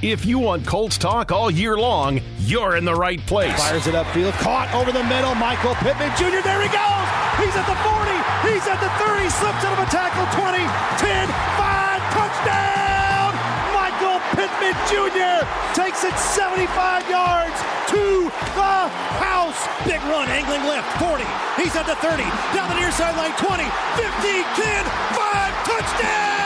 If you want Colts talk all year long, you're in the right place. Fires it upfield, caught over the middle. Michael Pittman Jr., there he goes! He's at the 40, he's at the 30, slips out of a tackle, 20, 10, 5, touchdown! Michael Pittman Jr. takes it 75 yards to the house. Big run, angling left, 40, he's at the 30, down the near sideline, 20, 15, 10, 5, touchdown!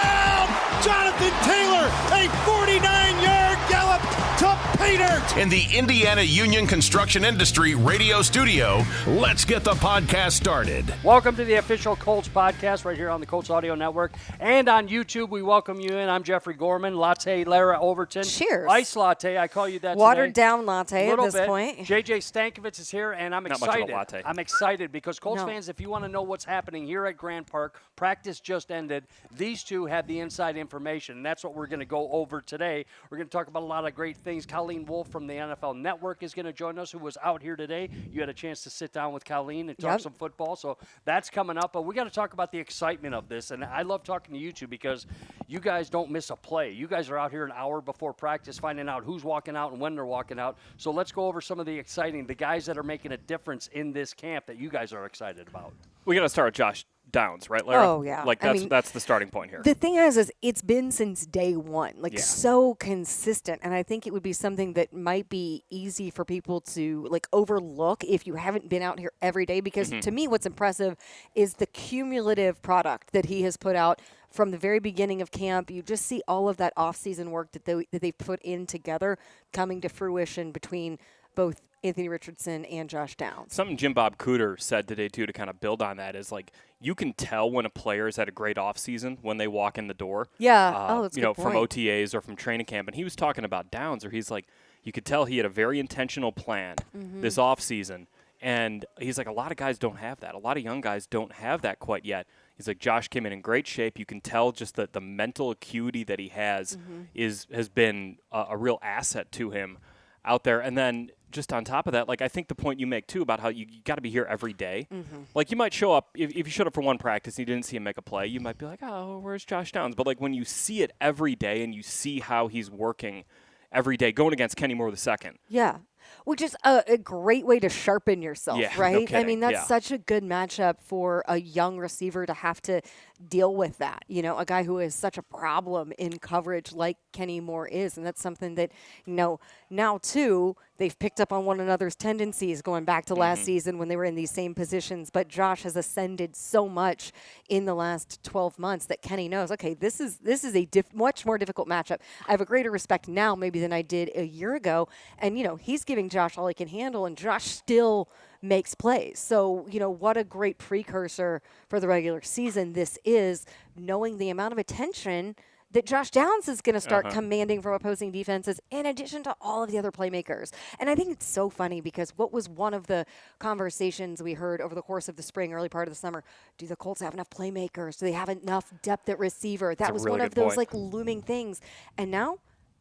Jonathan Taylor, a 49-yard gallop to pay dirt. In the Indiana Union Construction Industry radio studio, let's get the podcast started. Welcome to the official Colts Podcast right here on the Colts Audio Network and on YouTube. We welcome you in. I'm Jeffrey Gorman, latte Larra Overton. Cheers. Ice latte, I call you that Watered today. down latte at this bit. point. JJ Stankevitz is here, and I'm excited. Not much of a latte. I'm excited because Colts fans, if you want to know what's happening here at Grand Park, practice just ended. These two have the inside information, and that's what we're going to go over today. We're going to talk about a lot of great things. Colleen Wolf from the NFL Network is going to join us, who was out here today. You had a chance to sit down with Colleen and talk some football, so that's coming up. But we got to talk about the excitement of this, and I love talking to you two because you guys don't miss a play. You guys are out here an hour before practice finding out who's walking out and when they're walking out. So let's go over some of the exciting, the guys that are making a difference in this camp that you guys are excited about. We got to start with Josh Downs, right, Larry? Oh, yeah. Like, that's the starting point here. The thing is it's been since day one, so consistent. And I think it would be something that might be easy for people to, overlook if you haven't been out here every day. Because to me, what's impressive is the cumulative product that he has put out from the very beginning of camp. You just see all of that off-season work that they've put in together coming to fruition between both Anthony Richardson and Josh Downs. Something Jim Bob Cooter said today, too, to kind of build on that is, you can tell when a player's had a great offseason when they walk in the door. Yeah. That's a good from point. OTAs or from training camp. And he was talking about Downs, or he's like, you could tell he had a very intentional plan this offseason. And he's like, a lot of guys don't have that. A lot of young guys don't have that quite yet. He's like, Josh came in great shape. You can tell just that the mental acuity that he has has been a real asset to him out there. And then just on top of that, I think the point you make, too, about how you got to be here every day. You might show up, if you showed up for one practice and you didn't see him make a play, you might be like, oh, where's Josh Downs? But, when you see it every day and you see how he's working every day, going against Kenny Moore II. Yeah. Which is a great way to sharpen yourself, right? No kidding. I mean, that's such a good matchup for a young receiver to have to deal with that. A guy who is such a problem in coverage like Kenny Moore is. And that's something that, now, too, they've picked up on one another's tendencies going back to last season when they were in these same positions. But Josh has ascended so much in the last 12 months that Kenny knows, okay, this is a much more difficult matchup. I have a greater respect now maybe than I did a year ago. And, he's giving Josh all he can handle, and Josh still makes plays. So, what a great precursor for the regular season this is, knowing the amount of attention that Josh Downs is going to start commanding from opposing defenses in addition to all of the other playmakers. And I think it's so funny because what was one of the conversations we heard over the course of the spring, early part of the summer, do the Colts have enough playmakers? Do they have enough depth at receiver? That was one of those looming things. And now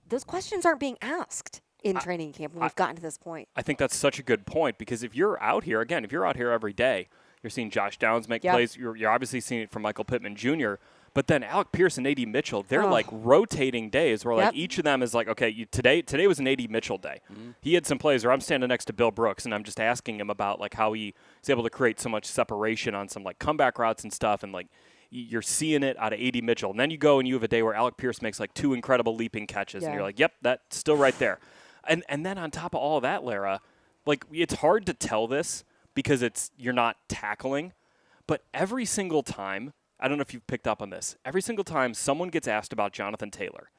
those questions aren't being asked in training camp when we've gotten to this point. I think that's such a good point because if you're out here every day, you're seeing Josh Downs make plays. You're obviously seeing it from Michael Pittman Jr., but then Alec Pierce and A.D. Mitchell, they're rotating days where each of them is okay, today was an A.D. Mitchell day. He had some plays where I'm standing next to Bill Brooks and I'm just asking him about how he is able to create so much separation on some comeback routes and stuff, and you're seeing it out of A.D. Mitchell. And then you go and you have a day where Alec Pierce makes 2 incredible leaping catches and you're like, yep, that's still right there. And then on top of all of that, Larra, it's hard to tell this because you're not tackling, but every single time, I don't know if you've picked up on this, every single time someone gets asked about Jonathan Taylor,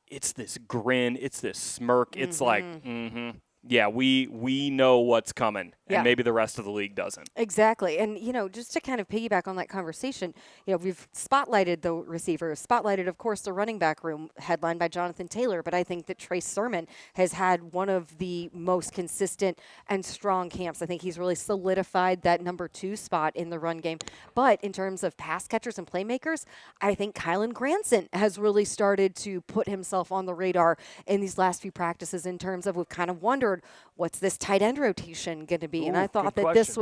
it's this grin, it's this smirk, it's yeah, we know what's coming, and maybe the rest of the league doesn't. Exactly. And, just to kind of piggyback on that conversation, we've spotlighted the receivers, spotlighted, of course, the running back room headlined by Jonathan Taylor, but I think that Trey Sermon has had one of the most consistent and strong camps. I think he's really solidified that number 2 spot in the run game. But in terms of pass catchers and playmakers, I think Kylan Granson has really started to put himself on the radar in these last few practices in terms of we've kind of wondered, what's this tight end rotation going to be? And I thought that this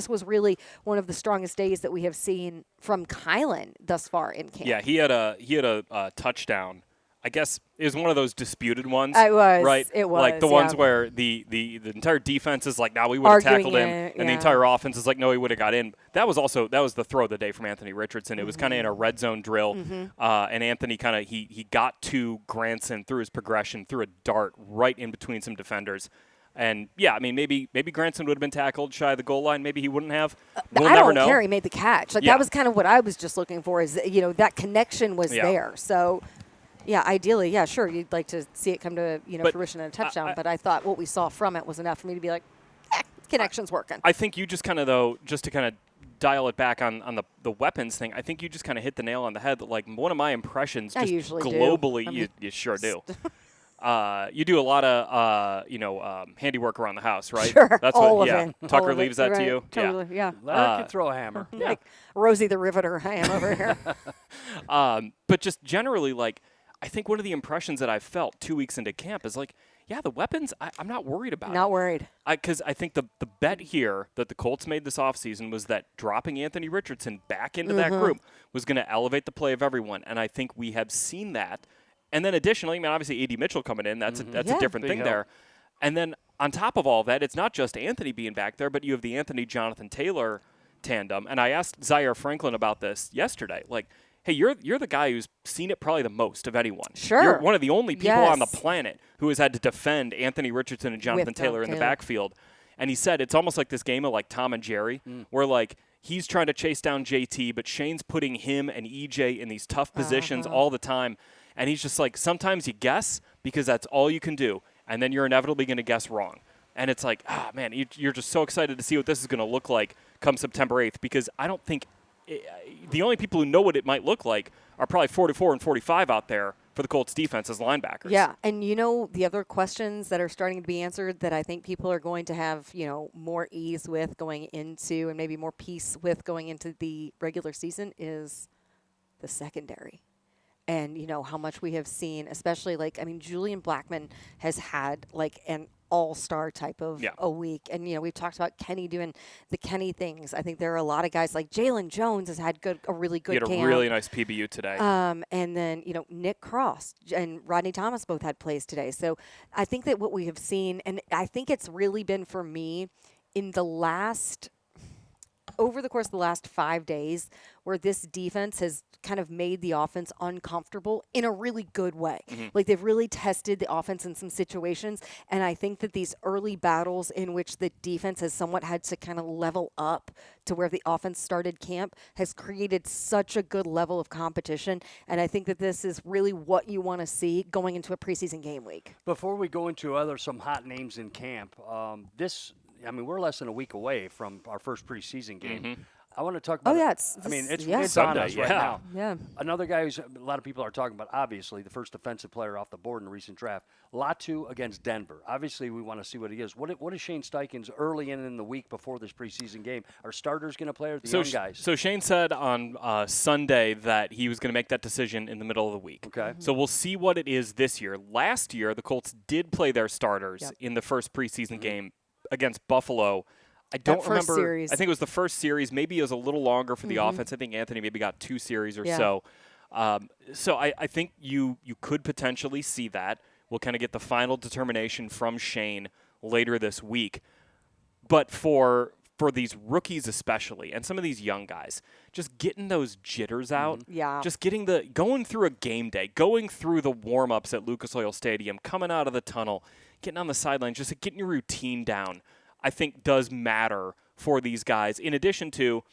was really one of the strongest days that we have seen from Kylan thus far in camp. Yeah, he had a touchdown I guess it was one of those disputed ones. It was. Right? It was. Like the ones where the entire defense is like, no, we would have tackled him. And the entire offense is like, no, he would have got in. That was the throw of the day from Anthony Richardson. It was kind of in a red zone drill. And Anthony kind of, he got to Granson through his progression, threw a dart right in between some defenders. And, yeah, I mean, maybe Granson would have been tackled shy of the goal line. Maybe he wouldn't have. We'll never know. I don't care. He made the catch. Like, that was kind of what I was just looking for is, that connection was there. So, yeah, ideally, yeah, sure, you'd like to see it come to, fruition in a touchdown. But I thought what we saw from it was enough for me to be like, connection's working. I think you just kind of, though, just to kind of dial it back on the weapons thing, I think you just kind of hit the nail on the head. That, like, one of my impressions just globally, you sure do. You do a lot of, handiwork around the house, right? Sure, that's all what, of it. Tucker All leaves of it, that to right. you? Totally, yeah. Larry can throw a hammer. Like Rosie the Riveter, I am over here. But just generally, like, I think one of the impressions that I felt 2 weeks into camp is like, yeah, the weapons, I'm not worried about. Not worried. Because I think the bet here that the Colts made this offseason was that dropping Anthony Richardson back into that group was going to elevate the play of everyone. And I think we have seen that. And then additionally, I mean, obviously A.D. Mitchell coming in, that's a different thing there. And then on top of all that, it's not just Anthony being back there, but you have the Anthony-Jonathan Taylor tandem. And I asked Zaire Franklin about this yesterday. Like, hey, you're the guy who's seen it probably the most of anyone. Sure. You're one of the only people on the planet who has had to defend Anthony Richardson and Jonathan Taylor in the backfield. And he said it's almost like this game of like Tom and Jerry, where like he's trying to chase down JT, but Shane's putting him and EJ in these tough positions all the time. And he's just like, sometimes you guess because that's all you can do. And then you're inevitably going to guess wrong. And it's like, man, you're just so excited to see what this is going to look like come September 8th, because I don't think the only people who know what it might look like are probably 44 and 45 out there for the Colts defense as linebackers. Yeah, and the other questions that are starting to be answered that I think people are going to have, more ease with going into and maybe more peace with going into the regular season is the secondary. And, how much we have seen, especially Julian Blackmon has had an all-star type of a week. And, we've talked about Kenny doing the Kenny things. I think there are a lot of guys like Jalen Jones has had a really good camp. He had a really nice PBU today. And then, Nick Cross and Rodney Thomas both had plays today. So I think that what we have seen, and I think it's really been for me over the course of the last 5 days, where this defense has kind of made the offense uncomfortable in a really good way. Like they've really tested the offense in some situations. And I think that these early battles in which the defense has somewhat had to kind of level up to where the offense started camp has created such a good level of competition. And I think that this is really what you want to see going into a preseason game week. Before we go into some hot names in camp, we're less than a week away from our first preseason game. I want to talk about it's on us right now. Yeah. Another guy who's a lot of people are talking about, obviously, the first defensive player off the board in the recent draft, Latu against Denver. Obviously, we want to see what he is. What is Shane Steichen's early in the week before this preseason game? Are starters going to play or the young guys? So Shane said on Sunday that he was going to make that decision in the middle of the week. Okay. So we'll see what it is this year. Last year, the Colts did play their starters in the first preseason game against Buffalo. I don't remember. Series. I think it was the first series. Maybe it was a little longer for the offense. I think Anthony maybe got 2 series or so. So I think you could potentially see that. We'll kind of get the final determination from Shane later this week. But for these rookies especially, and some of these young guys, just getting those jitters out, just going through a game day, going through the warm-ups at Lucas Oil Stadium, coming out of the tunnel, getting on the sideline, just getting your routine down, I think does matter for these guys. In addition to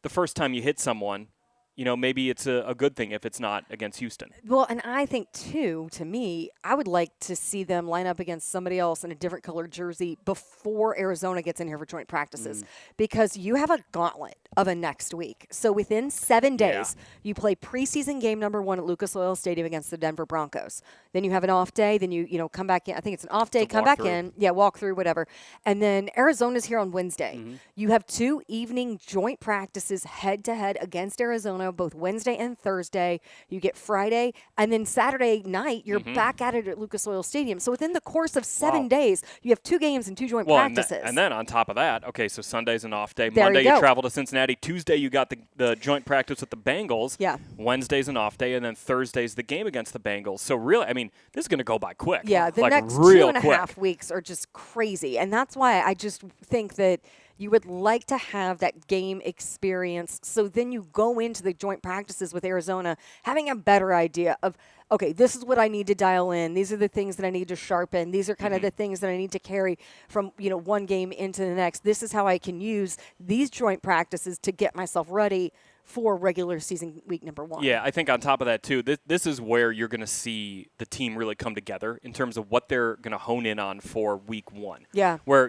the first time you hit someone, maybe it's a good thing if it's not against Houston. Well, and I think, too, to me, I would like to see them line up against somebody else in a different colored jersey before Arizona gets in here for joint practices, because you have a gauntlet of a next week. So within 7 days, you play preseason game number 1 at Lucas Oil Stadium against the Denver Broncos. Then you have an off day. Then you come back in. I think it's an off day. Come back in. Yeah, walk through, whatever. And then Arizona's here on Wednesday. You have 2 evening joint practices head-to-head against Arizona, both Wednesday and Thursday. You get Friday, and then Saturday night, you're back at it at Lucas Oil Stadium. So within the course of 7 days, you have 2 games and 2 joint practices. And then on top of that, okay, so Sunday's an off day. There Monday you you travel to Cincinnati. Cincinnati. Tuesday, you got the joint practice with the Bengals. Yeah. Wednesday's an off day, and then Thursday's the game against the Bengals. So really, I mean, this is going to go by quick. Yeah, the next real 2.5 weeks are just crazy. And that's why I just think that you would like to have that game experience. So then you go into the joint practices with Arizona having a better idea of, okay, this is what I need to dial in. These are the things that I need to sharpen. These are kind of the things that I need to carry from, one game into the next. This is how I can use these joint practices to get myself ready for regular season week number 1. Yeah, I think on top of that, too, this is where you're going to see the team really come together in terms of what they're going to hone in on for week 1. Yeah. Where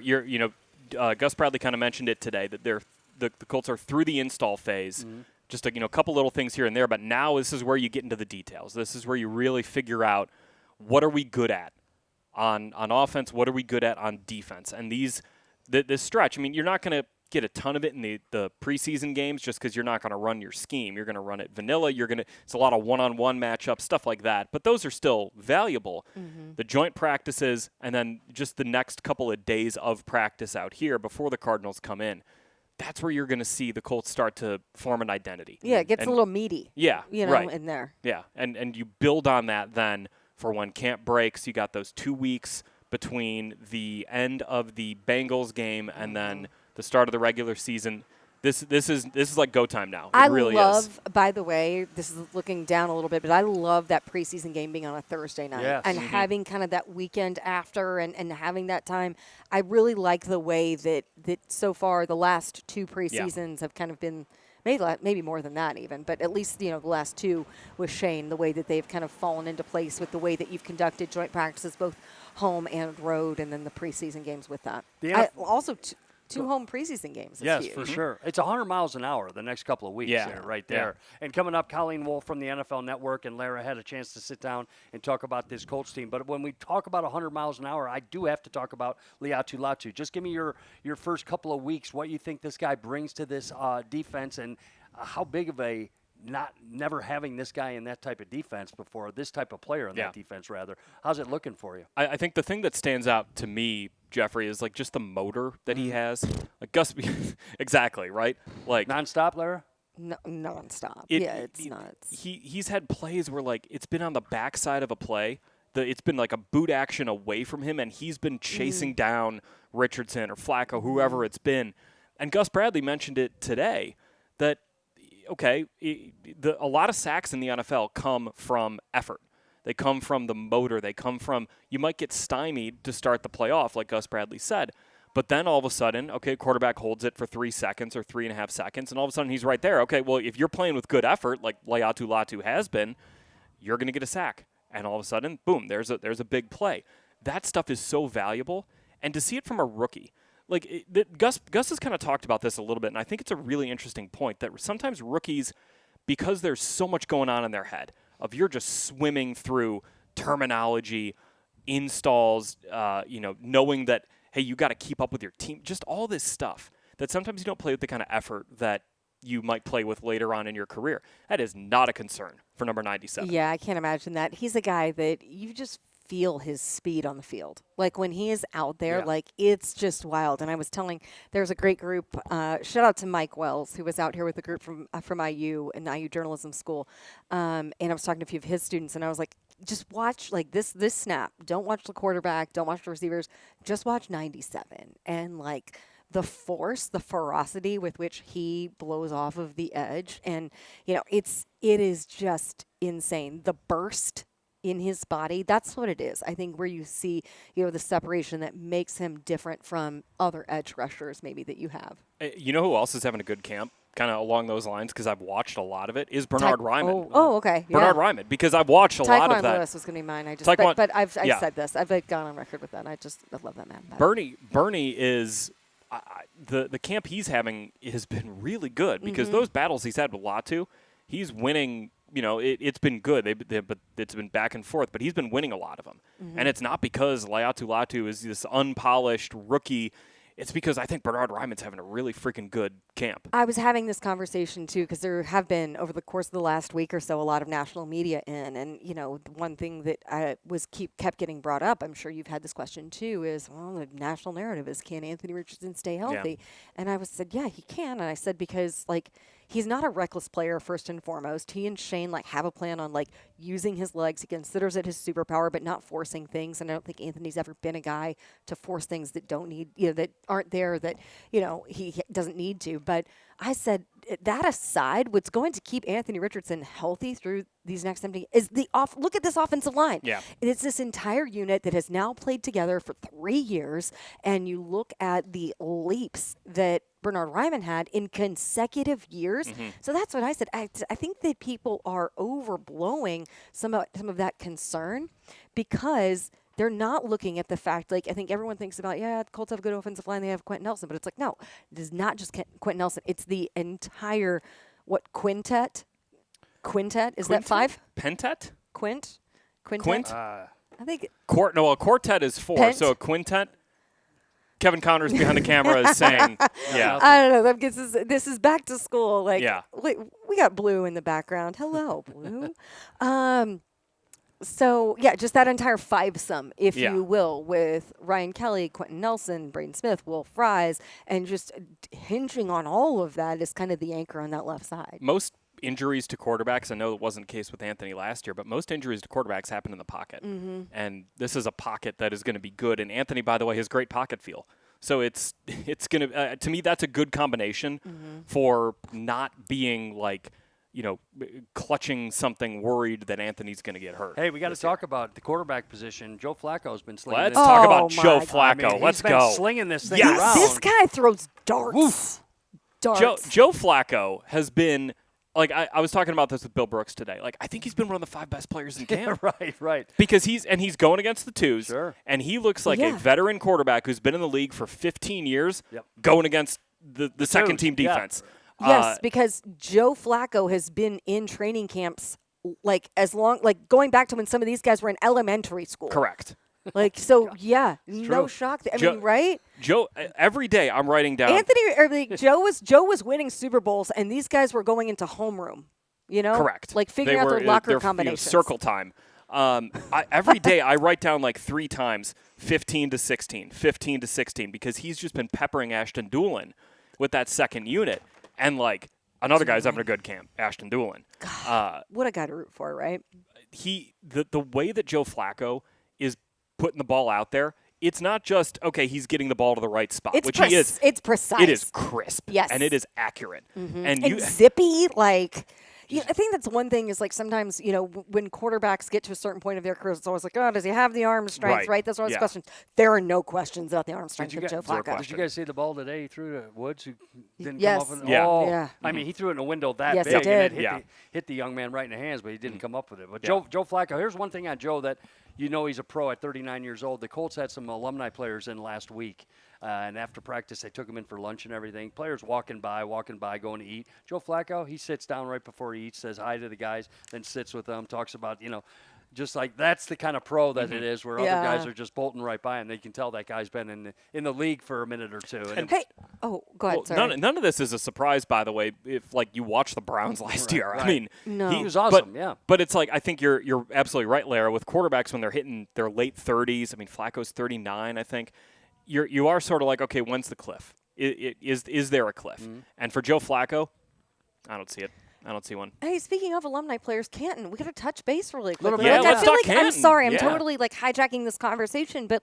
Gus Bradley kind of mentioned it today that the Colts are through the install phase. Just a couple little things here and there, but now this is where you get into the details. This is where you really figure out what are we good at on offense, what are we good at on defense, and this stretch. I mean, you're not going to get a ton of it in the preseason games just because you're not going to run your scheme. You're going to run it vanilla. It's a lot of one-on-one matchups, stuff like that. But those are still valuable. The joint practices and then just the next couple of days of practice out here before the Cardinals come in. That's where you're going to see the Colts start to form an identity. Yeah, it gets a little meaty. Yeah, right. In there. Yeah, and you build on that then for when camp breaks. You got those 2 weeks between the end of the Bengals game and then the start of the regular season. This is like go time now. It really is. By the way, this is looking down a little bit, but I love that preseason game being on a Thursday night and having kind of that weekend after and having that time. I really like the way that so far the last 2 preseasons have kind of been maybe more than that even, but at least the last 2 with Shane, the way that they've kind of fallen into place with the way that you've conducted joint practices both home and road, and then the preseason games with that. Also, 2 home preseason games. Yes, huge. for sure. It's 100 miles an hour the next couple of weeks right there. And coming up, Colleen Wolf from the NFL Network and Larra had a chance to sit down and talk about this Colts team. But when we talk about 100 miles an hour, I do have to talk about Latu. Just give me your first couple of weeks, what you think this guy brings to this defense, and how big of a never having this guy in that type of defense before, this type of player in that defense, rather. How's it looking for you? I think the thing that stands out to me, Jeffrey, is like just the motor that he has. Like Gus, exactly, right? Like nonstop, Larra? No, nonstop. It's nuts. He's had plays where like it's been on the backside of a play. It's been like a boot action away from him, and he's been chasing down Richardson or Flacco, whoever it's been. And Gus Bradley mentioned it today that, okay, a lot of sacks in the NFL come from effort. They come from the motor. They come from, you might get stymied to start the play off, like Gus Bradley said. But then all of a sudden, okay, quarterback holds it for 3 seconds or 3.5 seconds, and all of a sudden he's right there. Okay, well, if you're playing with good effort, like Latu has been, you're going to get a sack. And all of a sudden, boom, there's a big play. That stuff is so valuable. And to see it from a rookie, like Gus has kind of talked about this a little bit, and I think it's a really interesting point that sometimes rookies, because there's so much going on in their head, of you're just swimming through terminology, installs, knowing that, hey, you got to keep up with your team, just all this stuff that sometimes you don't play with the kind of effort that you might play with later on in your career. That is not a concern for number 97. Yeah, I can't imagine that. He's a guy that you just feel his speed on the field. Like when he is out there, like it's just wild. And I was telling, there's a great group, shout out to Mike Wells, who was out here with a group from IU and IU Journalism School. And I was talking to a few of his students, and I was like, just watch like this snap. Don't watch the quarterback. Don't watch the receivers. Just watch 97. And like the force, the ferocity with which he blows off of the edge. And, it is just insane. The burst in his body, that's what it is. I think where you see, the separation that makes him different from other edge rushers maybe that you have. You know who else is having a good camp? Kind of along those lines, because I've watched a lot of it, is Bernard Ryman. Oh, okay. Bernard Ryman, because I've watched a lot of that. Lewis was going to be mine. But I've said this. I've gone on record with that. I love that man. Bernie is the camp he's having has been really good because those battles he's had with Latu, he's winning. It's been good, but it's been back and forth. But he's been winning a lot of them, and it's not because Latu is this unpolished rookie. it's because I think Bernhard Raimann's having a really freaking good camp. I was having this conversation, too, because there have been, over the course of the last week or so, a lot of national media in. And, the one thing that kept getting brought up, I'm sure you've had this question, too, is, well, the national narrative is, can Anthony Richardson stay healthy? Yeah. And I said, yeah, he can. And I said, because, he's not a reckless player, first and foremost. He and Shane, have a plan on, using his legs. He considers it his superpower, but not forcing things. And I don't think Anthony's ever been a guy to force things that don't need, that aren't there, that, he doesn't need to. But I said, that aside, what's going to keep Anthony Richardson healthy through these next 70 is look at this offensive line. Yeah. It's this entire unit that has now played together for 3 years, and you look at the leaps that Bernhard Raimann had in consecutive years. Mm-hmm. So that's what I said. I think that people are overblowing some of that concern because they're not looking at the fact, I think everyone thinks about, the Colts have a good offensive line, they have Quentin Nelson, but it's no, it is not just Quentin Nelson. It's the entire, quintet? Quintet? Is that 5? Pentet? Quintet? I think. A quartet is 4, so a quintet. Kevin Connors behind the camera is saying, yeah. I don't know. This is back to school. Yeah. We got Blue in the background. Hello, Blue. So, just that entire fivesome, if you will, with Ryan Kelly, Quentin Nelson, Braden Smith, Wolfe Fries, and just hinging on all of that is kind of the anchor on that left side. Most injuries to quarterbacks, I know it wasn't the case with Anthony last year, but most injuries to quarterbacks happen in the pocket. Mm-hmm. And this is a pocket that is going to be good. And Anthony, by the way, has great pocket feel. So it's going to, to me, that's a good combination for not being clutching something, worried that Anthony's going to get hurt. Hey, we got to talk about the quarterback position. Joe Flacco's been slinging Let's this. talk about Joe God. Flacco. Let's he's go. Been slinging this thing Yes. around. This guy throws darts. Woof. Darts. Joe Flacco has been, I was talking about this with Bill Brooks today. I think he's been one of the 5 best players in camp. Right. Because he's going against the twos. Sure. And he looks like a veteran quarterback who's been in the league for 15 years going against the second team defense. Yes, because Joe Flacco has been in training camps going back to when some of these guys were in elementary school. Correct. No shock. Right? Joe, every day I'm writing down. Joe was winning Super Bowls, and these guys were going into homeroom. Correct. Figuring out their locker combinations. Circle time. Every day I write down 3 times 15 to 16, 15 to 16, because he's just been peppering Ashton Doolin with that second unit. And another guy's having a good camp, Ashton Doolin. What a guy to root for, right? The way that Joe Flacco is putting the ball out there, it's not just, he's getting the ball to the right spot, which he is. It's precise. It is crisp. Yes. And it is accurate. Mm-hmm. And zippy, I think that's one thing is sometimes, when quarterbacks get to a certain point of their careers, it's always does he have the arm strength, right? That's always questions. There are no questions about the arm strength of Joe Flacco. Did you guys see the ball today he threw to Woods, who didn't Yes. come up with it? Yeah. Oh, Yeah. I mean, he threw it in a window that Yes, big, he and did. it hit the young man right in the hands, but he didn't come up with it. But Joe Flacco, here's one thing on Joe that he's a pro at 39 years old. The Colts had some alumni players in last week. And after practice, they took him in for lunch and everything. Players walking by, going to eat. Joe Flacco, he sits down right before he eats, says hi to the guys, then sits with them, talks about, just that's the kind of pro that it is, where other guys are just bolting right by him. They can tell that guy's been in the league for a minute or two. And go ahead. Sorry. None of this is a surprise, by the way, if you watch the Browns last year. Right. I mean, No. he was awesome, But it's I think you're absolutely right, Larra, with quarterbacks when they're hitting their late 30s. I mean, Flacco's 39, I think. You are sort of okay, when's the cliff? Is there a cliff? Mm-hmm. And for Joe Flacco, I don't see it. I don't see one. Hey, speaking of alumni players, Canton, we got to touch base really quick. Yeah, let's I feel talk I'm Canton. sorry, I'm Yeah. totally hijacking this conversation, but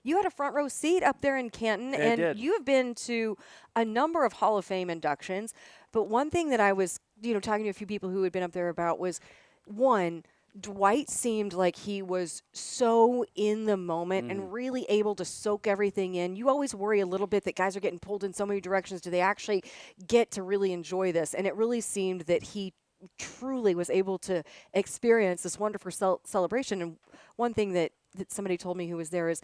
you had a front row seat up there in Canton, I and did. you have been to a number of Hall of Fame inductions. But one thing that I was, talking to a few people who had been up there about was, one, Dwight seemed like he was so in the moment and really able to soak everything in. You always worry a little bit that guys are getting pulled in so many directions. Do they actually get to really enjoy this? And it really seemed that he truly was able to experience this wonderful celebration. And one thing that somebody told me who was there is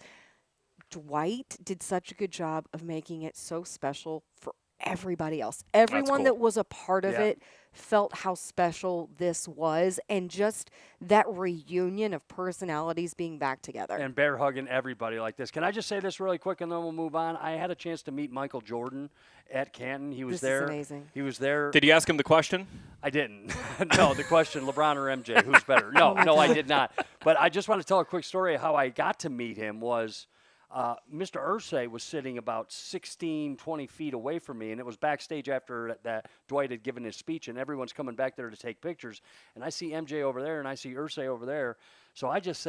Dwight did such a good job of making it so special for everybody else. Everyone cool. that was a part of it felt how special this was, and just that reunion of personalities being back together. And bear hugging everybody like this. Can I just say this really quick and then we'll move on? I had a chance to meet Michael Jordan at Canton. He was there. This is amazing. He was there. Did you ask him the question? I didn't. No, the question, LeBron or MJ, who's better? No, I did not. But I just want to tell a quick story of how I got to meet him was Mr. Irsay was sitting about 16, 20 feet away from me, and it was backstage after that Dwight had given his speech, and everyone's coming back there to take pictures. And I see MJ over there, and I see Irsay over there. So I just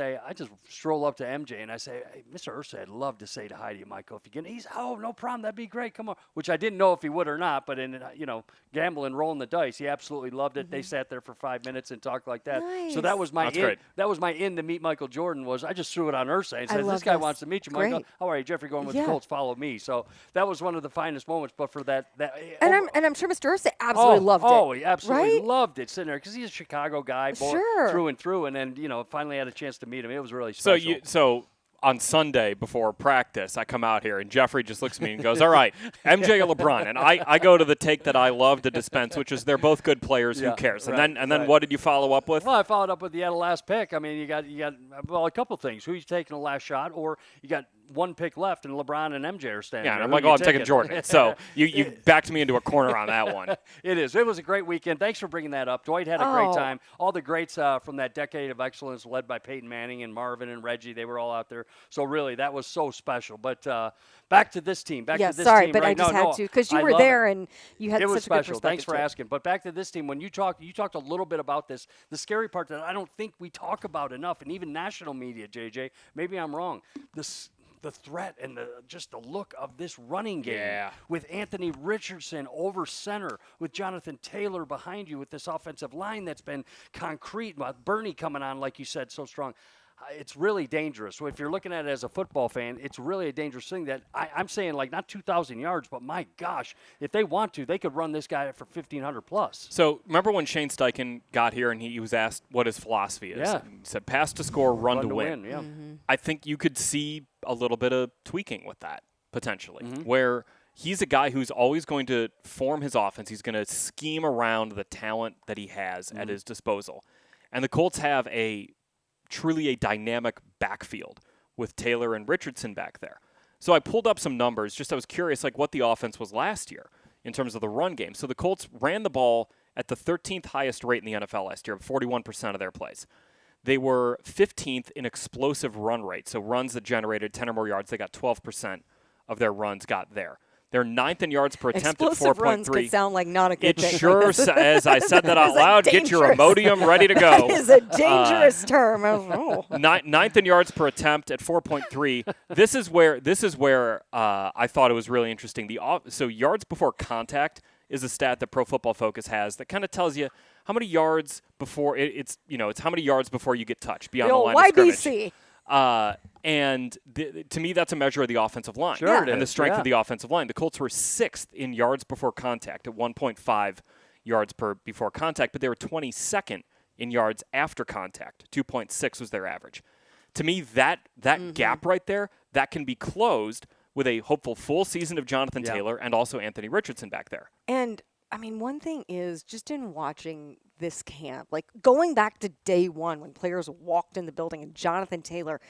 stroll up to MJ, and I say, hey, Mr. Irsay, I'd love to say hi to you, Michael. If you can, no problem, that'd be great. Come on. Which I didn't know if he would or not, but in gambling, rolling the dice, he absolutely loved it. Mm-hmm. They sat there for 5 minutes and talked like that. Nice. So that was my Great. That was my in to meet Michael Jordan. Was I just threw it on Irsay and said, this guy wants to meet you, Michael. How are you, Jeffrey Gorman with the Colts? Follow me. So that was one of the finest moments. But for that, I'm sure Mr. Irsay absolutely loved it. Oh, he absolutely right? loved it sitting there because he's a Chicago guy, through and through. And then finally had a chance to meet him. It was really special. So on Sunday before practice, I come out here, and Jeffrey just looks at me and goes, all right, MJ or LeBron? And I go to the take that I love to dispense, which is they're both good players. Who cares? And then what did you follow up with? Well, I followed up with the last pick. I mean, you got a couple things. Who's taking the last shot, or you got one pick left, and LeBron and MJ are standing. Yeah, and I'm like, I'm taking Jordan. So you backed me into a corner on that one. It was a great weekend. Thanks for bringing that up. Dwight had a great time. All the greats from that decade of excellence led by Peyton Manning and Marvin and Reggie, they were all out there. So really, that was so special. But back to this team. But I just had to because you were there and you had such a good perspective. It was special. Thanks for asking. But back to this team. When you talked a little bit about this. The scary part that I don't think we talk about enough, and even national media, JJ, maybe I'm wrong. The threat and just the look of this running game with Anthony Richardson over center, with Jonathan Taylor behind you, with this offensive line that's been concrete, with Bernie coming on, like you said, so strong. It's really dangerous. So if you're looking at it as a football fan, it's really a dangerous thing that I'm saying, like, not 2,000 yards, but my gosh, if they want to, they could run this guy for 1,500 plus. So remember when Shane Steichen got here and he was asked what his philosophy is? Yeah. He said pass to score, run to win. Yeah. Mm-hmm. I think you could see a little bit of tweaking with that, potentially, where he's a guy who's always going to form his offense. He's going to scheme around the talent that he has at his disposal. And the Colts have truly a dynamic backfield with Taylor and Richardson back there. So I pulled up some numbers. I was curious what the offense was last year in terms of the run game. So the Colts ran the ball at the 13th highest rate in the NFL last year, 41% of their plays. They were 15th in explosive run rate, so runs that generated 10 or more yards. They got 12% of their runs got there. They're 9th in yards per attempt at 4.3. Explosive runs could sound like not a good thing. It sure, as I said that out loud, get your Imodium ready to go. That is a dangerous term. Ninth in yards per attempt at 4.3. This is where I thought it was really interesting. So yards before contact is a stat that Pro Football Focus has that kind of tells you how many yards before it's how many yards before you get touched beyond the line of scrimmage. YBC. And to me, that's a measure of the offensive line and the strength of the offensive line. The Colts were 6th in yards before contact at 1.5 yards before contact, but they were 22nd in yards after contact. 2.6 was their average. To me, that gap right there, that can be closed with a hopeful full season of Jonathan Taylor and also Anthony Richardson back there. And I mean, one thing is just in watching this camp, like going back to day one when players walked in the building and Jonathan Taylor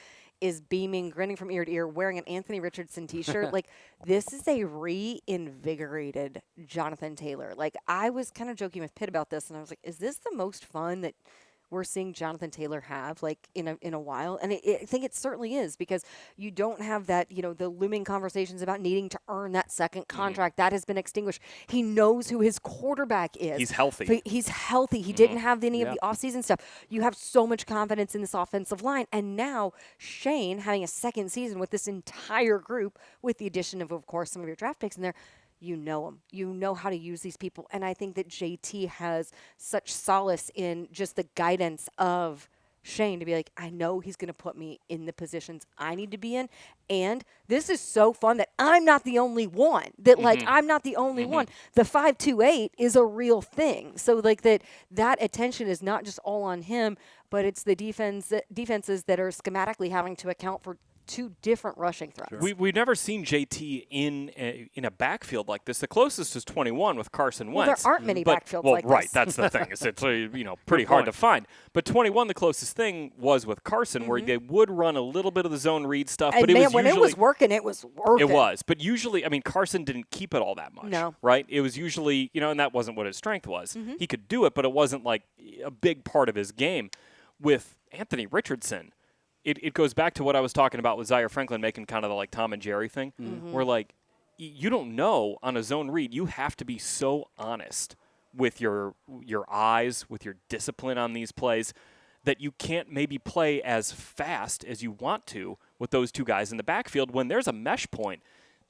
is beaming, grinning from ear to ear, wearing an Anthony Richardson t-shirt. Like, this is a reinvigorated Jonathan Taylor. Like, I was kind of joking with Pitt about this, and I was like, is this the most fun that we're seeing Jonathan Taylor have, like, in a while? And I think it certainly is, because you don't have that, the looming conversations about needing to earn that second contract. That has been extinguished. He knows who his quarterback is. He's healthy. He's healthy. He didn't have any of the offseason stuff. You have so much confidence in this offensive line. And now Shane having a second season with this entire group, with the addition of course, some of your draft picks in there, you know them. You know how to use these people. And I think that JT has such solace in just the guidance of Shane to be like, I know he's going to put me in the positions I need to be in. And this is so fun that I'm not the only one. I'm not the only one. The 5-2-8 is a real thing. So, that attention is not just all on him, but it's the defenses that are schematically having to account for two different rushing threats. Sure. We've never seen JT in a backfield like this. The closest is 21 with Carson Wentz. Well, there aren't many backfields like this. Right, that's the thing. It's pretty hard to find. But 21, the closest thing was with Carson, where they would run a little bit of the zone read stuff. And but when it was working, it was working. It was. But usually, Carson didn't keep it all that much. No. Right? It was usually, and that wasn't what his strength was. He could do it, but it wasn't like a big part of his game. With Anthony Richardson, it goes back to what I was talking about with Zaire Franklin making kind of the like Tom and Jerry thing, where like you don't know on a zone read. You have to be so honest with your eyes, with your discipline on these plays, that you can't maybe play as fast as you want to with those two guys in the backfield when there's a mesh point.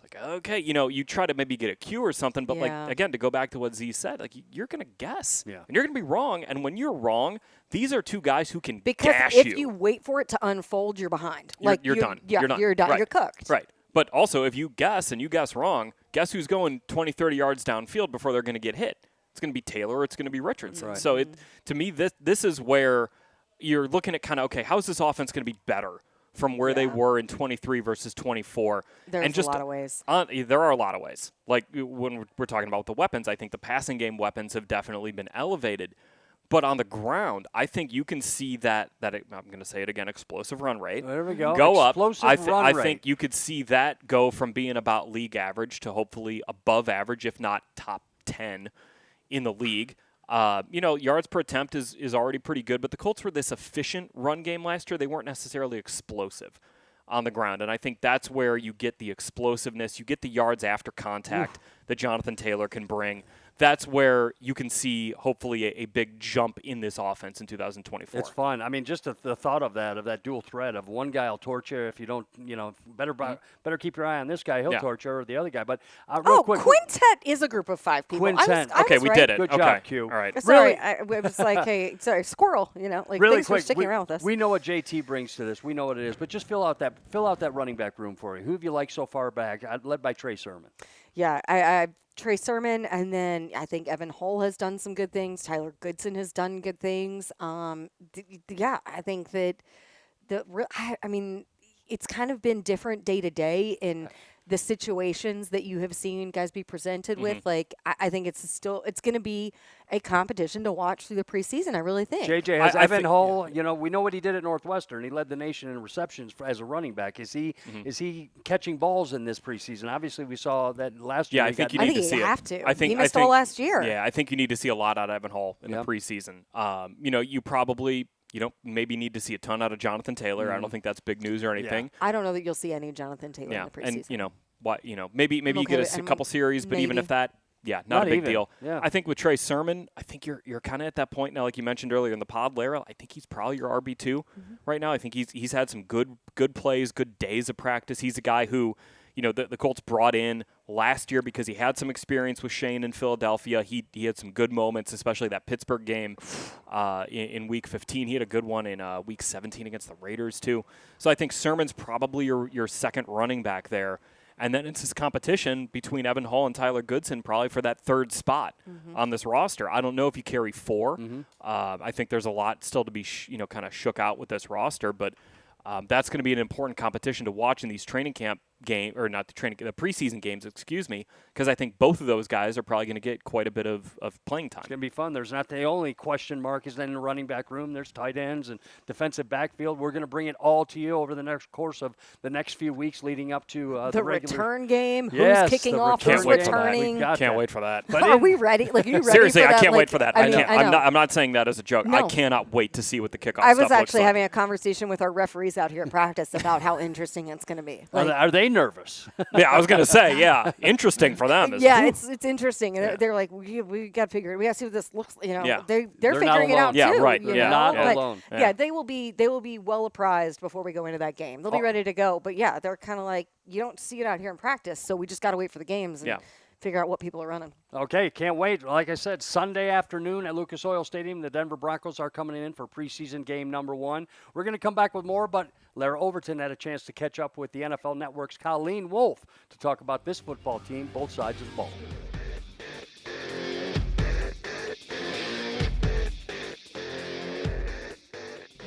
Like, okay, you try to maybe get a cue or something, but like, again, to go back to what Z said, like, you're going to guess. Yeah. And you're going to be wrong. And when you're wrong, these are two guys who can because gash if you wait for it to unfold, you're behind. You're done. Yeah, you're done. Right. You're cooked. Right. But also, if you guess and you guess wrong, guess who's going 20, 30 yards downfield before they're going to get hit? It's going to be Taylor or it's going to be Richardson. Right. So to me, this is where you're looking at kind of, okay, how's this offense going to be better from where they were in 23 versus 24. There's a lot of ways. There are a lot of ways. Like when we're talking about the weapons, I think the passing game weapons have definitely been elevated. But on the ground, I think you can see that I'm going to say it again, explosive run rate. There we go. Go explosive up. I rate. think you could see that go from being about league average to hopefully above average, if not top 10 in the league. Yards per attempt is already pretty good, but the Colts were this efficient run game last year. They weren't necessarily explosive on the ground, and I think that's where you get the explosiveness. You get the yards after contact that Jonathan Taylor can bring. That's where you can see, hopefully, a big jump in this offense in 2024. It's fun. Just the thought of that dual threat of one guy will torch you if you don't, better keep your eye on this guy. He'll torch you, or the other guy. But real quick. Quintet is a group of 5 people. Quintet. Okay, we did it. Good okay. job, Q. All right. Sorry, I was like, hey, sorry, squirrel, really things quick, are sticking around with us. We know what JT brings to this. We know what it is. But just fill out that running back room for you. Who have you liked so far back? Led by Trey Sermon. Yeah, I Trey Sermon, and then I think Evan Hull has done some good things. Tyler Goodson has done good things. I think that it's kind of been different day to day in the situations that you have seen guys be presented with. Like, I think it's going to be a competition to watch through the preseason, I really think. JJ has Evan Hull. We know what he did at Northwestern. He led the nation in receptions as a running back. Is he catching balls in this preseason? Obviously, we saw that last year. Yeah, I think you need to see it. I think you have to. He missed all last year. Yeah, I think you need to see a lot out of Evan Hull in the preseason. You probably maybe need to see a ton out of Jonathan Taylor. I don't think that's big news or anything. Yeah. I don't know that you'll see any Jonathan Taylor in the preseason. And maybe you get a couple series, but even if that, not a big deal. Yeah. I think with Trey Sermon, I think you're kind of at that point now, like you mentioned earlier in the pod, Larra. I think he's probably your RB2 right now. I think he's had some good plays, good days of practice. He's a guy who, the Colts brought in last year because he had some experience with Shane in Philadelphia. He had some good moments, especially that Pittsburgh game in Week 15. He had a good one in Week 17 against the Raiders too. So I think Sermon's probably your second running back there. And then it's this competition between Evan Hull and Tyler Goodson probably for that third spot on this roster. I don't know if you carry 4. I think there's a lot still to be kind of shook out with this roster, but that's going to be an important competition to watch in these training camp the preseason games, because I think both of those guys are probably going to get quite a bit of playing time. It's going to be fun. There's not the only question mark is in the running back room. There's tight ends and defensive backfield. We're going to bring it all to you over the next course of the next few weeks leading up to the regular return game. Yes, who's kicking off? Who's returning? Can't wait for that. But are we ready? Like, are you ready seriously, for that? I can't wait for that. I know. I'm not saying that as a joke. No. I cannot wait to see what the kickoff I stuff was actually looks having a conversation with our referees out here at practice about how interesting it's going to be. Are they nervous? Yeah, I was going to say, interesting for them. It's interesting. And they're like, we got to figure it. We got to see what this looks like. They're figuring it out yeah, too. Right. Not but alone. they will be well apprised before we go into that game. They'll be ready to go. But they're kind of like, you don't see it out here in practice, so we just got to wait for the games and figure out what people are running. Okay, can't wait. Like I said, Sunday afternoon at Lucas Oil Stadium, the Denver Broncos are coming in for preseason game number 1. We're going to come back with more, but Larra Overton had a chance to catch up with the NFL Network's Colleen Wolf to talk about this football team, both sides of the ball.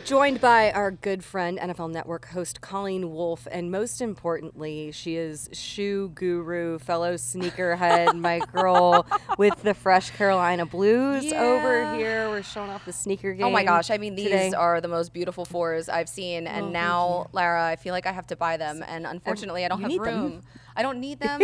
Joined by our good friend, NFL Network host Colleen Wolf, and most importantly, she is shoe guru, fellow sneakerhead, my girl with the fresh Carolina blues over here. We're showing off the sneaker game. Oh my gosh, I mean, these today. are the most beautiful fours I've seen, and now, Larra, I feel like I have to buy them, and unfortunately, I don't have room. I don't need them,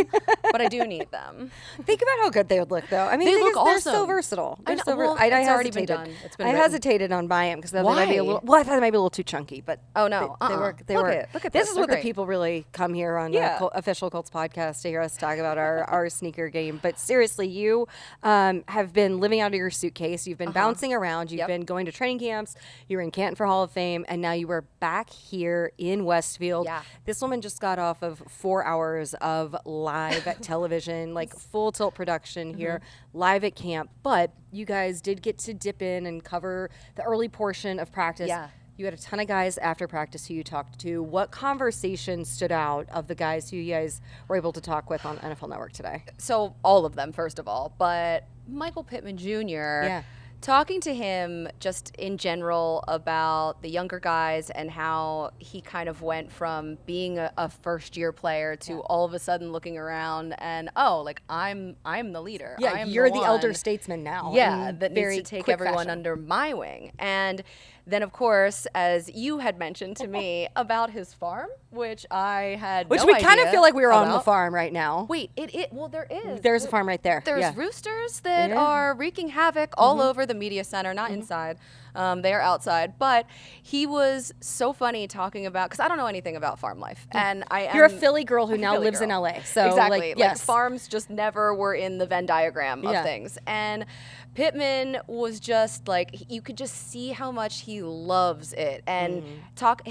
but I do need them. Think about how good they would look, though. I mean, They look they're awesome. so versatile. I They're know. so Well, I it's already been hesitated. done. It's been I written. hesitated on buying them because they might be a Why? little. Well, I thought they might be a little too chunky, but Oh, no. they work. They Look work. at- look at this this. is They're what the great. people really come here on Yeah. the official Colts podcast to hear us talk about our sneaker game. But seriously, you have been living out of your suitcase. You've been bouncing around. You've been going to training camps. You were in Canton for Hall of Fame, and now you are back here in Westfield. Yeah. This woman just got off of 4 hours of live television, like full tilt production here, live at camp. But you guys did get to dip in and cover the early portion of practice. Yeah. You had a ton of guys after practice who you talked to. What conversation stood out of the guys who you guys were able to talk with on NFL Network today? So all of them, first of all, but Michael Pittman Jr., talking to him just in general about the younger guys and how he kind of went from being a first-year player to all of a sudden looking around and, oh, like I'm the leader. Yeah, I'm you're the elder one. statesman now. Yeah, in that very needs to take quick everyone fashion. under my wing. And then, of course, as you had mentioned to me about his farm, which I had Which no we kind of idea feel like we were on the about. farm right now. Wait, well, there is. There's a farm right there. There's Yeah. roosters that Yeah. are wreaking havoc all over the media center, not inside. They are outside. But he was so funny talking about, because I don't know anything about farm life. And I am. You're a Philly girl who I'm a now Philly lives in girl. LA. So exactly. like, yes. farms just never were in the Venn diagram of Yeah. things. And Pittman was just like, you could just see how much he loves it. And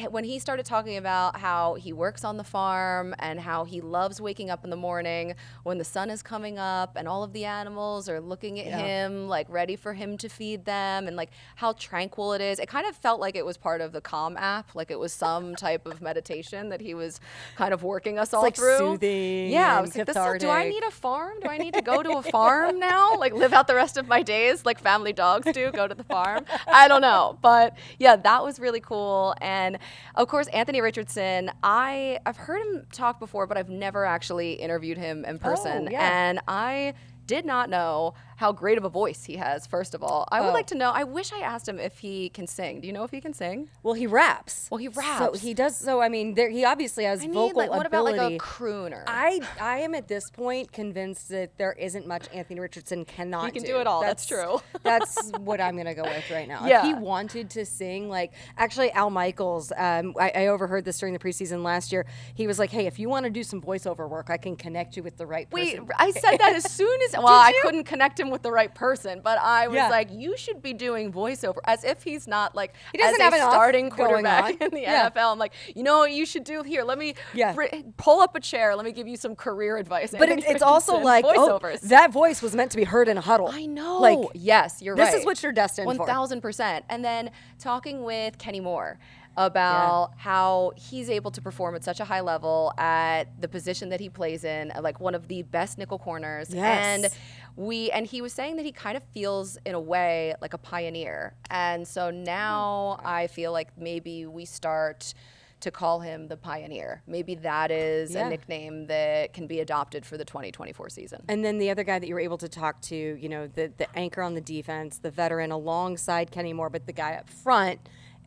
when he started talking about how he works on the farm and how he loves waking up in the morning when the sun is coming up and all of the animals are looking at him, like ready for him to feed them, and like how tranquil it is. It kind of felt like it was part of the Calm app, like it was some type of meditation that he was kind of working us all like through. soothing Yeah, I and was like, do I cathartic. need a farm? Do I need to go to a farm now? Like live out the rest of my days like family dogs do, go to the farm? I don't know. But yeah, that was really cool. And of course, Anthony Richardson, I've heard him talk before, but I've never actually interviewed him in person. yeah. And I did not know how great of a voice he has, first of all. I would like to know, I wish I asked him if he can sing. Do you know if he can sing? Well, he raps. Well, he So raps. he does. So I mean, he obviously has vocal like, what about like ability. a crooner? I am at this point convinced that there isn't much Anthony Richardson cannot He can do it all. That's true. That's what I'm going to go with right now. Yeah. If he wanted to sing, like, actually, Al Michaels, I overheard this during the preseason last year. He was like, hey, if you want to do some voiceover work, I can connect you with the right Wait, person. I said that as soon as, well, I couldn't connect him with the right person, but I was Yeah. like, you should be doing voiceover, as if he's not like, He doesn't as have a enough starting going quarterback on. in the Yeah. NFL. I'm like, you know what you should do here? Let me Yeah. pull up a chair. Let me give you some career advice. But Anthony it's also Richardson, like, oh, voiceovers. that voice was meant to be heard in a huddle. I know. Like, yes, you're this right. is what you're destined for. 1,000%. And then talking with Kenny Moore about how he's able to perform at such a high level at the position that he plays in, like one of the best nickel corners. Yes. And he was saying that he kind of feels in a way like a pioneer. And so now I feel like maybe we start to call him the Pioneer. Maybe that is a nickname that can be adopted for the 2024 season. And then the other guy that you were able to talk to, you know, the anchor on the defense, the veteran alongside Kenny Moore, but the guy up front,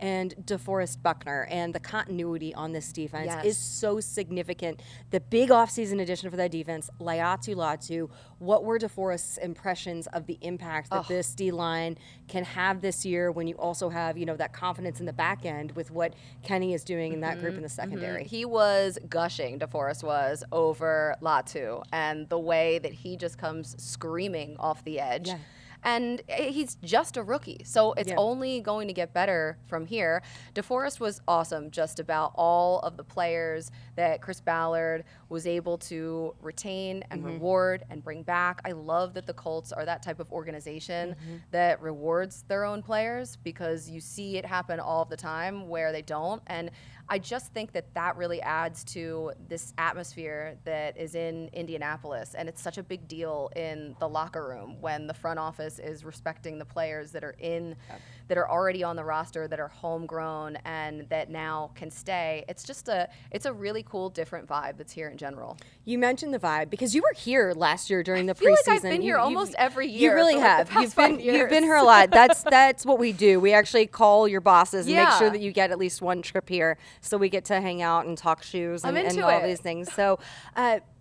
and DeForest Buckner, and the continuity on this defense is so significant. The big offseason addition for that defense, Latu. What were DeForest's impressions of the impact that this D-line can have this year when you also have, you know, that confidence in the back end with what Kenny is doing in that group in the secondary? He was gushing, DeForest was, over Latu and the way that he just comes screaming off the edge. Yeah. And he's just a rookie, so it's only going to get better from here. DeForest was awesome just about all of the players that Chris Ballard was able to retain and reward and bring back. I love that the Colts are that type of organization that rewards their own players, because you see it happen all the time where they don't. And I just think that really adds to this atmosphere that is in Indianapolis, and it's such a big deal in the locker room when the front office is respecting the players that are that are already on the roster, that are homegrown, and that now can stay. It's a really cool, different vibe that's here in general. You mentioned the vibe because you were here last year during the preseason. I feel like I've been here almost every year. You really have. You've been here a lot. That's what we do. We actually call your bosses and make sure that you get at least one trip here, so we get to hang out and talk shoes and all these things. So,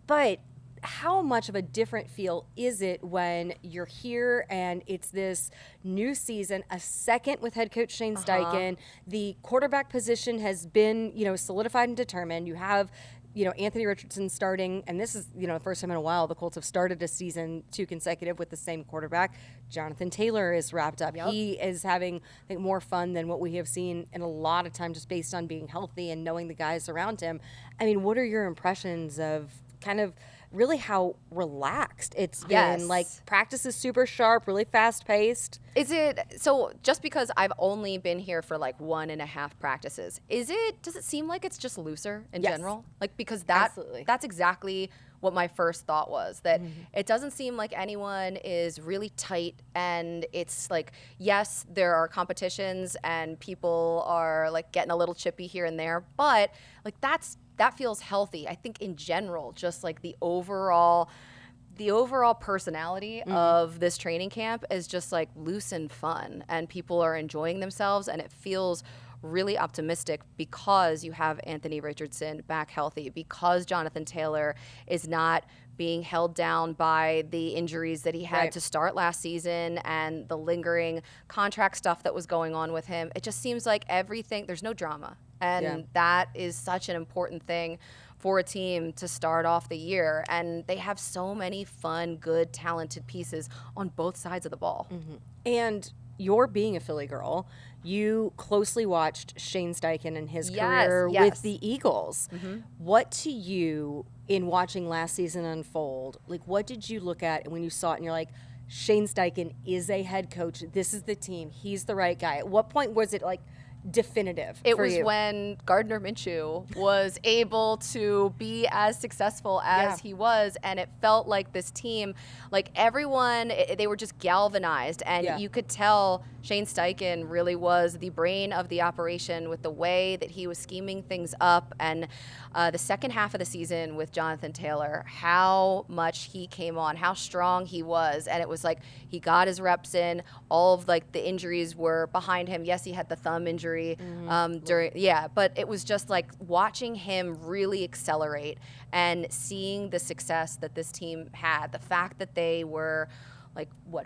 but how much of a different feel is it when you're here and it's this new season, a second with head coach Shane Steichen? The quarterback position has been, solidified and determined. You have, Anthony Richardson starting, and this is, the first time in a while the Colts have started a season 2 consecutive with the same quarterback. Jonathan Taylor is wrapped up. Yep. He is having, I think, more fun than what we have seen in a lot of time just based on being healthy and knowing the guys around him. I mean, what are your impressions of kind of really how relaxed it's been? Like, practice is super sharp, really fast paced. Is it, so just because I've only been here for like 1.5 practices, does it seem like it's just looser in general? Like, because that's exactly what my first thought was, that it doesn't seem like anyone is really tight, and it's like, yes, there are competitions and people are like getting a little chippy here and there, but like that feels healthy. I think in general, just like the overall personality of this training camp is just like loose and fun, and people are enjoying themselves, and it feels really optimistic because you have Anthony Richardson back healthy, because Jonathan Taylor is not being held down by the injuries that he had to start last season and the lingering contract stuff that was going on with him. It just seems like there's no drama. And that is such an important thing for a team to start off the year. And they have so many fun, good, talented pieces on both sides of the ball. And you're being a Philly girl. You closely watched Shane Steichen and his career with the Eagles. What to you, in watching last season unfold, like, what did you look at when you saw it and you're like, Shane Steichen is a head coach, this is the team, he's the right guy? At what point was it like definitive? It was when Gardner Minshew was able to be as successful as he was, and it felt like this team, like everyone, they were just galvanized, and you could tell Shane Steichen really was the brain of the operation with the way that he was scheming things up. And the second half of the season with Jonathan Taylor, how much he came on, how strong he was, and it was like he got his reps in. All of like the injuries were behind him. Yes, he had the thumb injury but it was just like watching him really accelerate and seeing the success that this team had. The fact that they were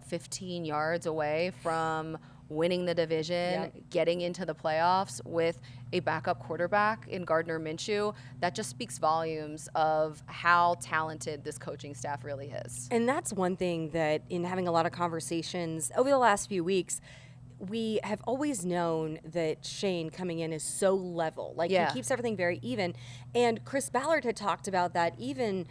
15 yards away from winning the division, getting into the playoffs with a backup quarterback in Gardner Minshew, that just speaks volumes of how talented this coaching staff really is. And that's one thing that, in having a lot of conversations over the last few weeks, we have always known that Shane coming in is so level. Like, he keeps everything very even. And Chris Ballard had talked about that even,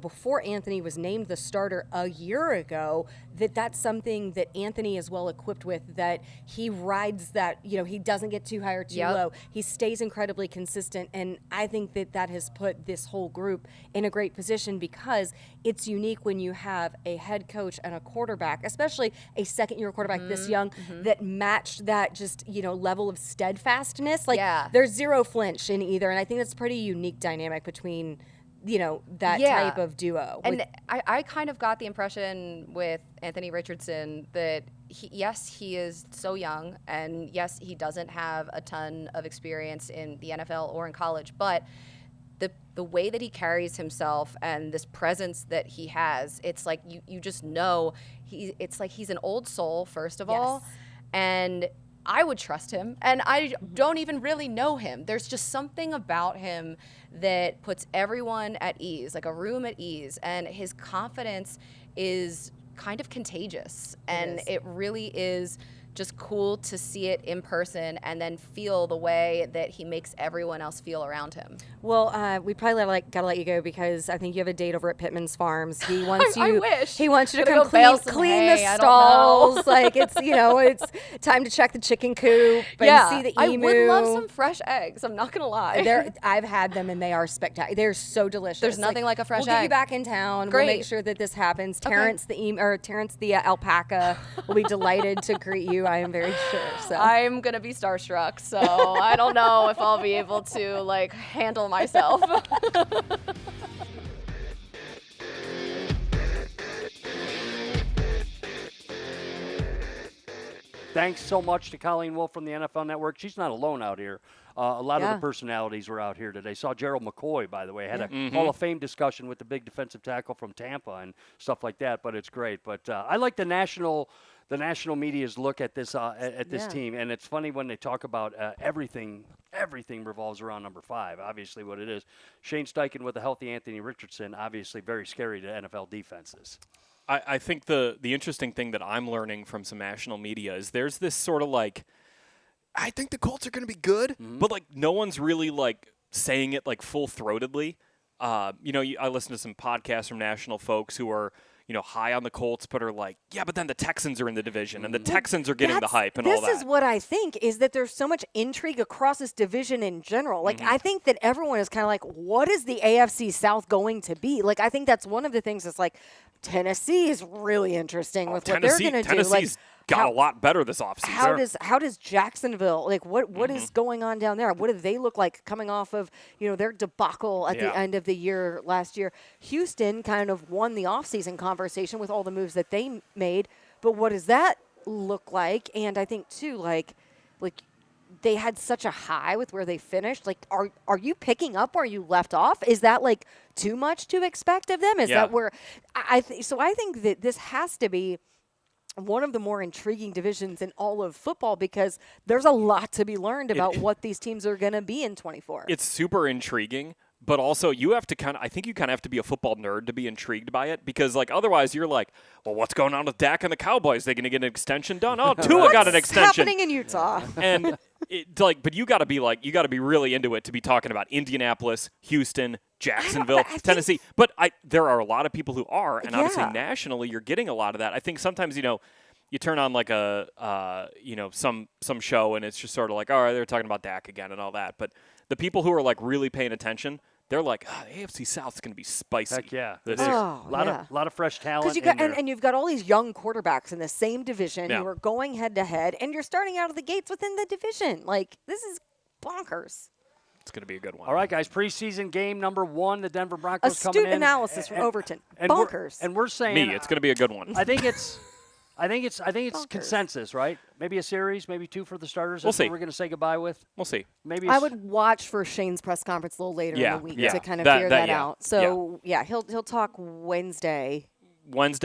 before Anthony was named the starter a year ago, that's something that Anthony is well equipped with, that he rides that, he doesn't get too high or too low. He stays incredibly consistent. And I think that has put this whole group in a great position, because it's unique when you have a head coach and a quarterback, especially a second-year quarterback this young, that matched that just, level of steadfastness. There's zero flinch in either. And I think that's a pretty unique dynamic between that type of duo. And I kind of got the impression with Anthony Richardson that he is so young, and yes, he doesn't have a ton of experience in the NFL or in college, but the way that he carries himself and this presence that he has, it's like you just know it's like he's an old soul, first of all, and I would trust him, and I don't even really know him. There's just something about him that puts everyone at ease, like a room at ease, and his confidence is kind of contagious, and it really is just cool to see it in person and then feel the way that he makes everyone else feel around him. Well, we probably gotta let you go because I think you have a date over at Pittman's Farms. He wants you. I wish. He wants you to Gotta come go bail clean some the hay, I don't stalls. know. Like it's it's time to check the chicken coop and see the I emu. would love some fresh eggs. I'm not gonna lie. I've had them and they are spectacular. They're so delicious. There's nothing like a fresh We'll get you egg. back in town. Great. We'll make sure that this happens. Terrence the alpaca will be delighted to greet you. I am very sure. So I'm gonna be starstruck, so I don't know if I'll be able to like handle myself. Thanks so much to Colleen Wolf from the NFL Network. She's not alone out here. A lot of Yeah. the personalities were out here today. Saw Gerald McCoy, by the way. Had a Hall of Fame discussion with the big defensive tackle from Tampa and stuff like that, but it's great. But I like the national media's look at this team, and it's funny when they talk about everything revolves around number 5, obviously what it is. Shane Steichen with a healthy Anthony Richardson, obviously very scary to NFL defenses. I think the interesting thing that I'm learning from some national media is there's this sort of like, I think the Colts are going to be good, but like no one's really like saying it like full-throatedly. I listen to some podcasts from national folks who are, high on the Colts, but are like, yeah, but then the Texans are in the division, and the Texans are getting the hype and all that. This is what I think, is that there's so much intrigue across this division in general. Like, I think that everyone is kind of like, what is the AFC South going to be? Like, I think that's one of the things that's like, Tennessee is really interesting with what they're going to do. Tennessee's got a lot better this offseason. How does Jacksonville, like what is going on down there? What do they look like coming off of, their debacle at the end of the year last year? Houston kind of won the offseason conversation with all the moves that they made, but what does that look like? And I think too, like they had such a high with where they finished. Like, are you picking up where you left off? Is that like too much to expect of them? Is that where I think that this has to be one of the more intriguing divisions in all of football because there's a lot to be learned about what these teams are going to be in 24. It's super intriguing, but also you have to I think you kind of have to be a football nerd to be intrigued by it because like otherwise you're like, well, what's going on with Dak and the Cowboys? They going to get an extension done? Oh, Tua got an extension. What's happening in Utah? And but you got to be really into it to be talking about Indianapolis, Houston, Jacksonville, Tennessee. But there are a lot of people who are, and obviously nationally, you're getting a lot of that. I think sometimes you turn on like some show, and it's just sort of like, all right, they're talking about Dak again and all that. But the people who are like really paying attention, they're like, AFC South is going to be spicy. Heck yeah. This There's year. a lot of fresh talent. And you've got all these young quarterbacks in the same division who are going head-to-head, and you're starting out of the gates within the division. Like, this is bonkers. It's going to be a good one. All right, guys, preseason game number 1, the Denver Broncos Astute coming in. analysis from Overton. And Bonkers. We're saying it's going to be a good one. I think it's consensus, right? Maybe a series, maybe 2 for the starters. We'll That's see. what we're going to say goodbye with. We'll see. Maybe I would watch for Shane's press conference a little later in the week to kind of figure that out. So, he'll talk Wednesday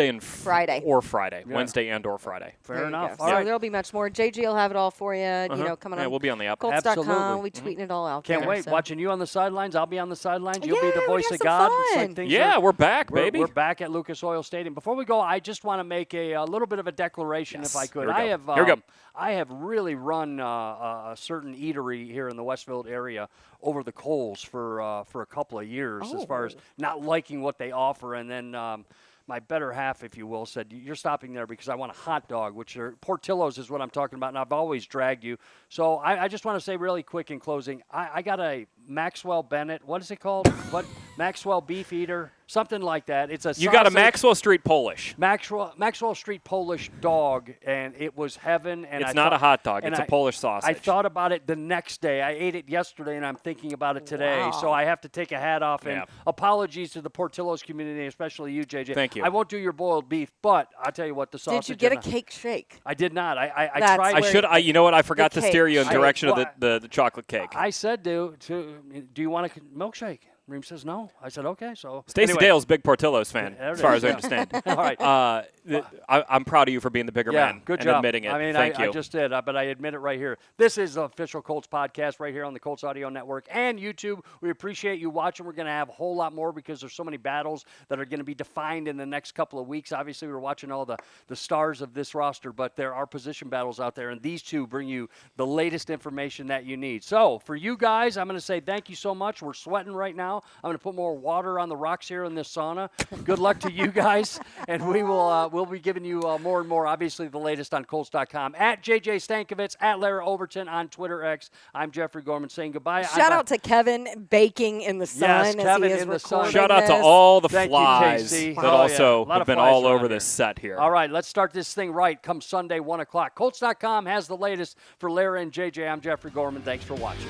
and Friday. Or Friday. Yeah. Wednesday and or Friday. Fair enough. So there'll be much more. JJ will have it all for you, coming on. We'll be on the app. Colts.com. We'll be tweeting it all out Can't there. wait. So. Watching you on the sidelines. I'll be on the sidelines. You'll Yeah, be the voice we of have some God. fun. It's like We're back, baby. We're back at Lucas Oil Stadium. Before we go, I just want to make a little bit of a declaration, if I could. Here we go. I have really run a certain eatery here in the Westfield area over the coals for a couple of years as far as not liking what they offer. And then my better half, if you will, said, you're stopping there because I want a hot dog, which are Portillo's is what I'm talking about, and I've always dragged you. So I just want to say really quick in closing, I got a Maxwell Bennett. What is it called? Maxwell Beef Eater? Something like that. It's a You got a Maxwell Street Polish. Maxwell Street Polish dog, and it was heaven. And it's not a hot dog. It's a Polish sausage. I thought about it the next day. I ate it yesterday, and I'm thinking about it today. Wow. So I have to take a hat off. And apologies to the Portillo's community, especially you, JJ. Thank you. I won't do your boiled beef, but I'll tell you what, the sausage. Did you get a cake shake? I did not. I That's tried. I should. You know what? I forgot to steer you in cake. direction of the chocolate cake. I said, do you want a milkshake? Reem says no. I said, okay. So Stacey anyway. Dale's a big Portillo's fan, There it as far is, as I yeah. understand. All right. I'm proud of you for being the bigger man Good and job. admitting it. I mean, Thank you. I just did, but I admit it right here. This is the official Colts podcast right here on the Colts Audio Network and YouTube. We appreciate you watching. We're going to have a whole lot more because there's so many battles that are going to be defined in the next couple of weeks. Obviously, we're watching all the stars of this roster, but there are position battles out there, and these two bring you the latest information that you need. So for you guys, I'm going to say thank you so much. We're sweating right now. I'm going to put more water on the rocks here in this sauna. Good luck to you guys, and we'll be giving you more and more, obviously, the latest on Colts.com. At JJ Stankevitz, at Larra Overton on Twitter X. I'm Jeffrey Gorman saying goodbye. Shout out to Kevin baking in the sun Yes, as Kevin he is in the sun. recording Shout out to this. all the Thank you, flies JC. that Oh, also yeah. A lot have of been flies all around over here. this set here. All right, let's start this thing right come Sunday, 1 o'clock. Colts.com has the latest for Larra and JJ. I'm Jeffrey Gorman. Thanks for watching.